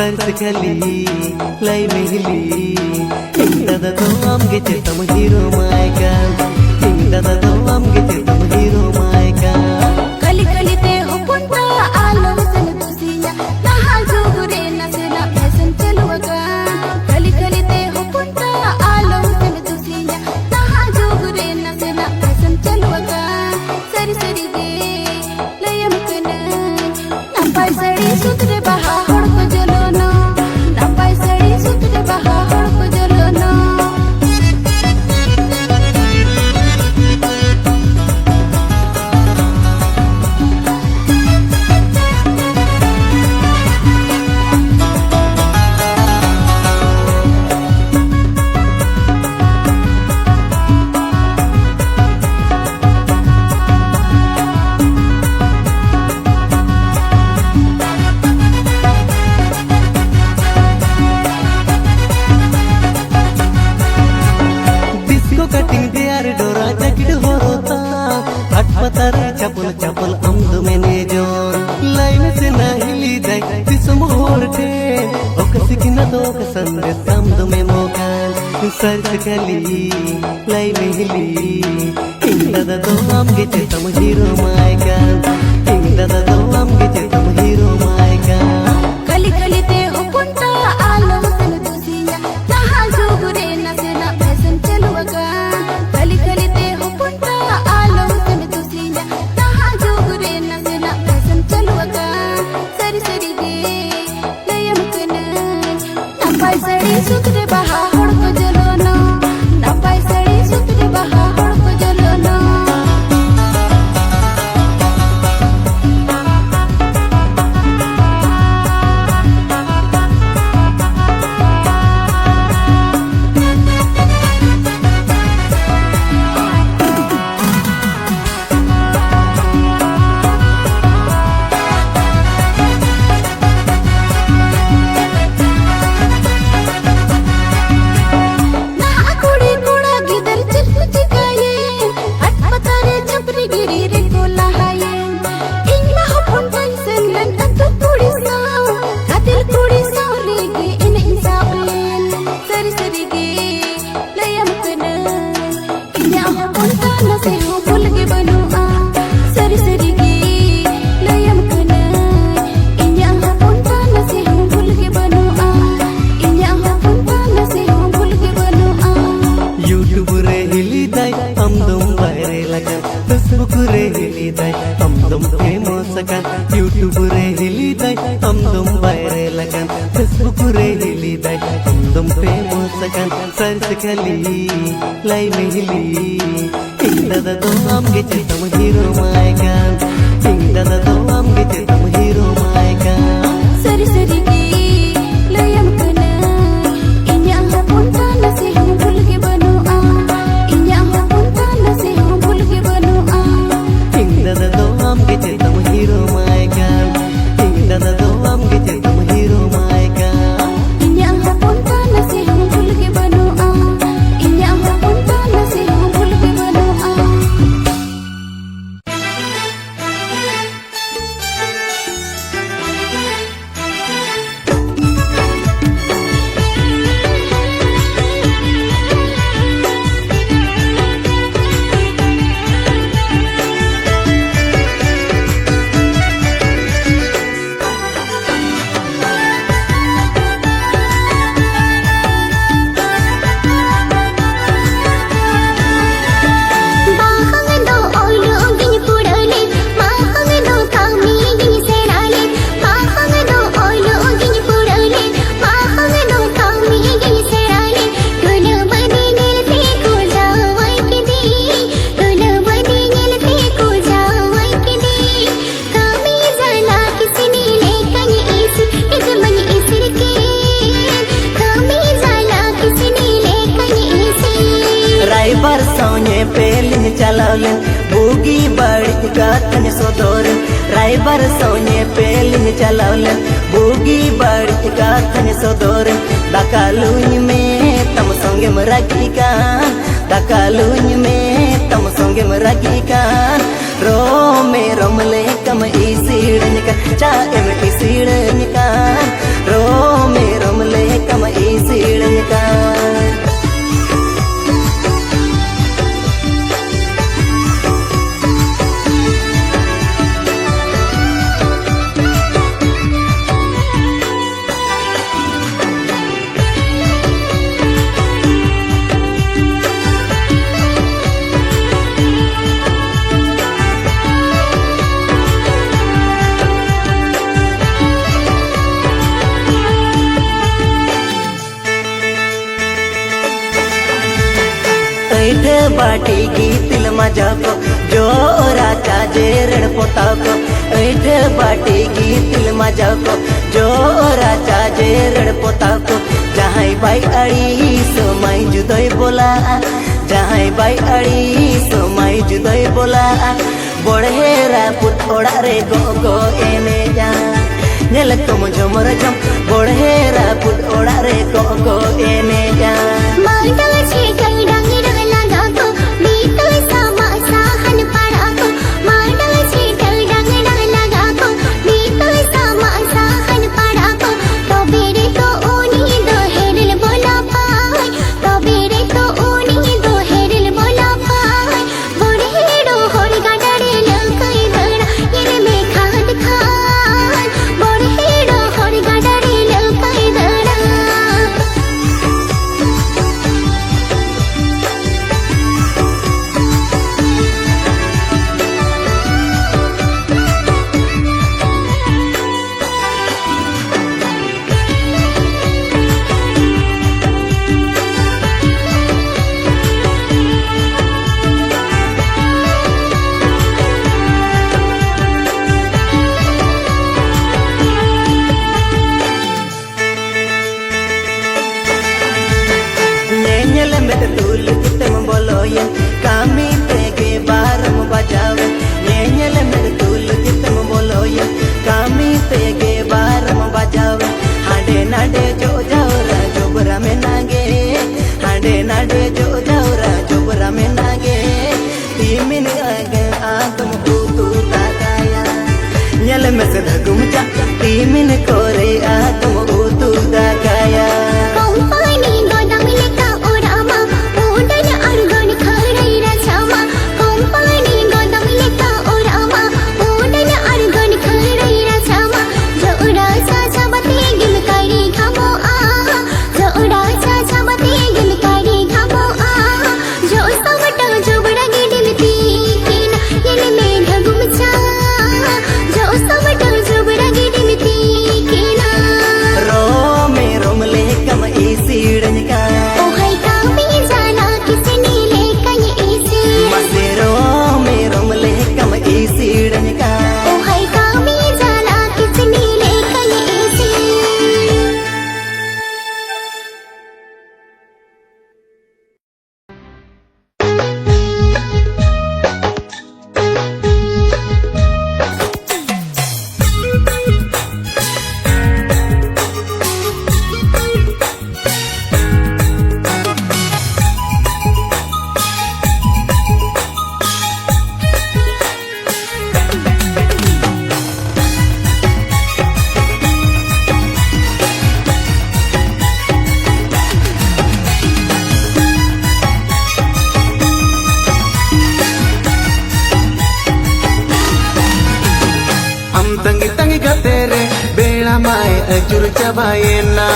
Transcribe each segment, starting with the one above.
search खली लाई मिली दादा तो आम गे चेतम हीरो मायका दादा तो आम गे चेतम हीरो मायका कली कली ते हो पुंता आलो सन तुसिया नहा जोगरे नसेला फैशन चलुगा कली कली ते हो पुंता आलो सन तुसिया नहा जोगरे नसेला फैशन चलुगा सरी सरी गे लयम कना नपाय सड़ी सुतरे बहा हड़को जलोनो नपाय सड़ी सुतरे बहा हड़को जलोनो चपल चपल अमद मैंने जो लाइन से ना हिली जाए जिसम होरते ओकसिकिना तो कसंदे समद में मोकान सर्च खली लाई में हिली दादा तो आम गे चेतम हीरो मायका दादा तो आम गे चेतम हीरो मायका कली कली ते हो पुंता आलो सन तुसिया नहा जोगरे नसेला फैशन चलुगा कली कली ते हो पुंता आलो सन तुसिया नहा जोगरे नसेला फैशन चलुगा सरी सरी गे लयम कना नपाय सड़ी सुतरे बहा हड़को जलोनो नपाय सड़ी सुतरे बहा हड़को जलोनो फेसबुक रे हिली दाय हम तुम फेमस kan YouTube रे हिली दाय हम तुम वायरल kan फेसबुक रे हिली दाय हम तुम फेमस kan सर्च खली लाई में हिली दादा तो आम गे चेतम हीरो मायका दादा तो आम गे चेतम हीरो मायका सरी सरी गे लयम कना इन्या हो पुंता नसे हम भूल के बनो आ इन्या हो पुंता नसे हम भूल के बनो आ दादा तो आम गे चेतम हीरो मायका दादा तो आम गे चेतम हीरो मायका इन्या हो पुंता नसे हम भूल के बनो आ इन्या हो पुंता नसे हम भूल के बनो आ सोने पेलिन चलावलन बुगी बड़ी कथन सोदोर राइबर सोने पेलिन चलावलन बुगी बड़ी कथन सोदोर दकालुन में तम संगे मरगी का दकालुन में तम संगे मरगी का रो में रोमले कम इसीड़न का चाहे में इसीड़न का रो बाटी गीतिल मजा को जोरा चाजे रण पोता को ऐठ बाटी गीतिल मजा को जोरा चाजे रण पोता को जहां बाई अड़ी सोमाई जुदोई बोला जहां बाई अड़ी सोमाई जुदोई बोला बड़हेरा पुट ओड़ा रे गो गो एने जा नेल कम झमर झम बड़हेरा पुट ओड़ा रे गो गो एने जा माइटल छे कई डांगी डगला गाको बीटल सामा साहन पाड़ा को माइटल छे कई डांगी डगला गाको बीटल सामा साहन पाड़ा को तो बेरे तो ओनी दो हेरल बोला पाई तो बेरे तो ओनी दो हेरल बोला पाई बोरे हेडो होरी गाडरे लकई दड़ा येरे में खाद खान बोरे हेडो होरी गाडरे लकई दड़ा नेल में दूल कितम बोलो ये कामी पे के बारम बजावे नेल में दूल कितम बोलो ये कामी पे के बारम बजावे हाडे नाडे जो जाओरा जोबरा में नागे हाडे नाडे जो जाओरा जोबरा में नागे तीमिन आगे आत्म तू ताकाया नेल में से धगुम जा तीमिन कोरे आत्म तू ताकाया कंपनी गोदाम लेका ओरामा ओडन अरगन खरई रचामा कंपनी गोदाम लेका ओरामा ओडन अरगन खरई रचामा जोड़ा साचा बते गिल करी खामो आ जोड़ा साचा बते गिल करी खामो आ जो सबटा जो बड़ा गिडलती किना येले में ढगुम चा जो सबटा जो बड़ा गिडलती किना रोमे रोमले कम सीड़न का ओ है कामी जाना किसने लेका ये इसे मसे रोमे रोमले कम सीड़न का ओ है कामी जाना किसने लेका ये इसे हम तंगी तंगी गते रे बेड़ा माए अजुर चबाए ना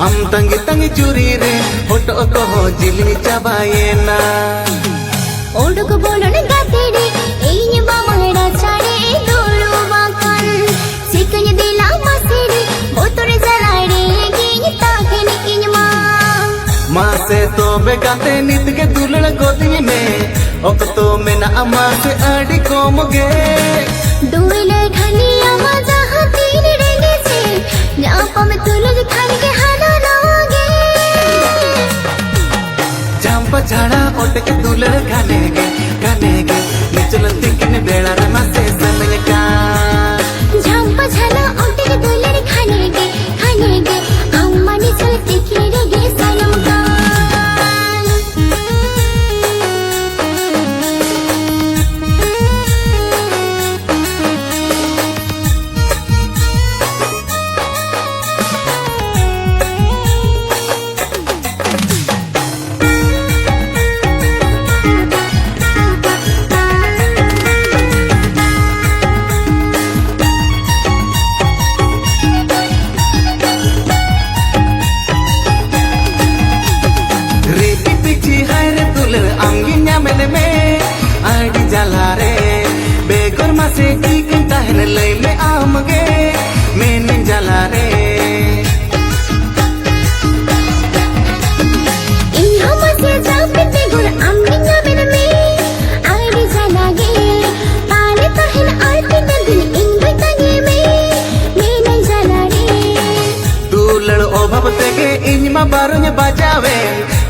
हम तंगी तंगी चुरी रे होटो को हो जिलनी चबाए ना ओडुक बोलन गाते रे एई बामड़ा चाड़े दोलो वाकन सिकन दिला मसेरे बोतरे जलाड़े गेन ताकन इनमा माँ से तो बेगाते नित के दुलड़ गोदी में ओक तो में ना अम्मा से अड़ी कोमगे दुले खनिया मजा हाथीन रेंगे से न्यापा में तुलग खान के हाना लोगे जंप झाड़ा ओट के दुलड़ खाने गे निचल तिकने बेड़ा रे मासे समय का झंपा झला ओटे के दुलर खाने गे अम्मा ने चलते खेरे गे सनम का अभाव तेगे इनमा बारुने बजावे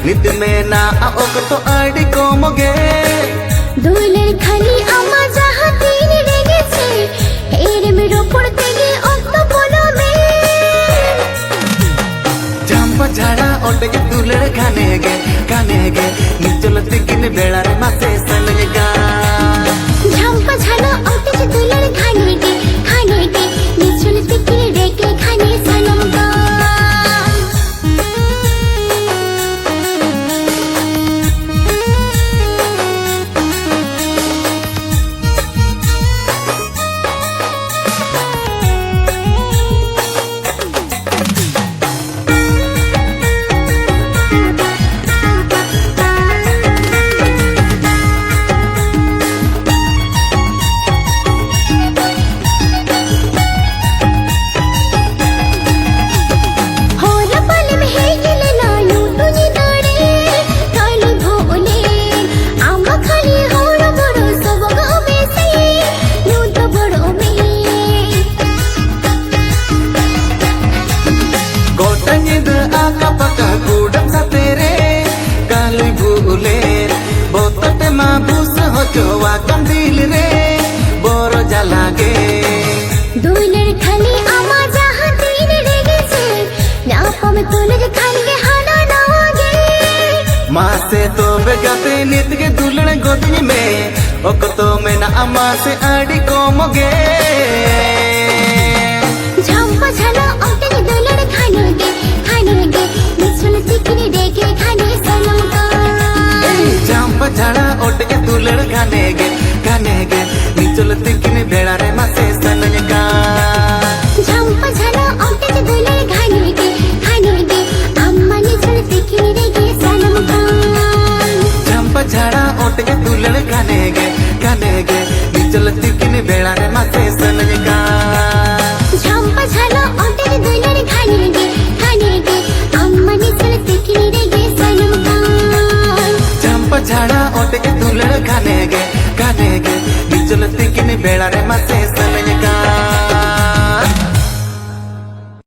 नित में ना ओक तो आड़ी कोमगे दुलेर खाली आमा जहाँ तीन रेगे से एरे मेरो पड़ते गे ओक्तो बोलो में झांपा झाड़ा ओटे के दुलेर खाने गे निचल तिकिन बेड़ा रे मासे सनगा झंपा झाला ओटे के दुलेर खाने गे निचुल तिकिन रेगे खाने सनम का जोवा कंदील रे बोरो जलागे दुलेर खाली आमा जहाँ तीन रेगे से नापा में दुलेर खाली के हाना नागे माँ से तो बेगते नित के दुलड़ गोदी में ओक तो में ना अम्मा से आड़ी कोमगे झंपा झाला ओटे के दुलेर खाने गे निचुल तिकिन रेगे खाने सनम का झांपा झाड़ा ओटे के दुलड़ खाने गे निचल तिकिन बेड़ा रे मासे सनगा झंपा झाला ओटे के दुलेर खाने गे अम्मा निचुल तिकिन रेगे सनम का झांपा झाड़ा ओटे के दुलड़ खाने गे निचल तिकिन बेड़ा रे मासे सनगा झंपा झाला ओटे के दुलेर खाने गे अम्मा निचुल तिकिन रेगे सनम का झाड़ा ओटे के दुलड़ खाने गे निचल तिकिन बेड़ा रे मासे